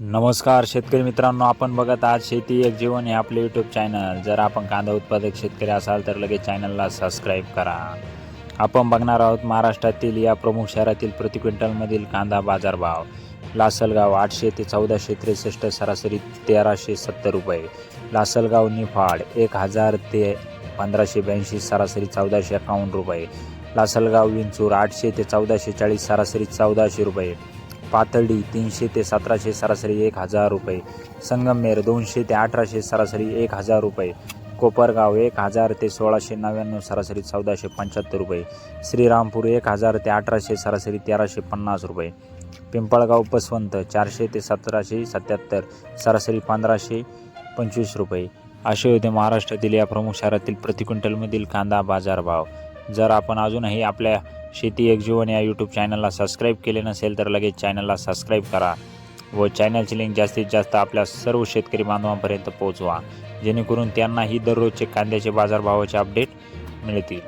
नमस्कार शेतकरी मित्रांनो, आपण बघत आहात शेती एक जीवन हे आपले यूट्यूब चॅनल। जर आपण कांदा उत्पादक शेतकरी असाल तर लगेच चॅनलला सबस्क्राईब करा। आपण बघणार आहोत महाराष्ट्रातील या प्रमुख शहरातील प्रति क्विंटलमधील कांदा बाजारभाव। लासलगाव 800 ते 1463, सरासरी 1370 रुपये। लासलगाव निफाड 1000 ते 1582, सरासरी 1451 रुपये। लासलगाव विंचूर 800 ते 1440, सरासरी 1400 रुपये। पाथर्डी 300 ते 1700, सरासरी 1000 रुपये। संगमनेर 200 ते 1800, सरासरी 1000 रुपये। कोपरगाव 1000 ते 1699, सरासरी 1475 रुपये। श्रीरामपूर 1000 ते 1800, सरासरी 1350 रुपये। पिंपळगाव पसवंत 400 ते 1777, सरासरी 1525 रुपये। असे होते महाराष्ट्रातील या प्रमुख शहरातील प्रति क्विंटलमधील कांदा बाजारभाव। जर आपण अजूनही आपल्या शेती एक जीवन या यूट्यूब चॅनलला सबस्क्राईब केले नसेल तर लगेच चॅनलला सबस्क्राईब करा व चॅनलची लिंक जास्तीत जास्त आपल्या सर्व शेतकरी बांधवांपर्यंत पोहोचवा, जेणेकरून त्यांनाही दररोजचे कांद्याचे बाजारभावाचे अपडेट मिळतील।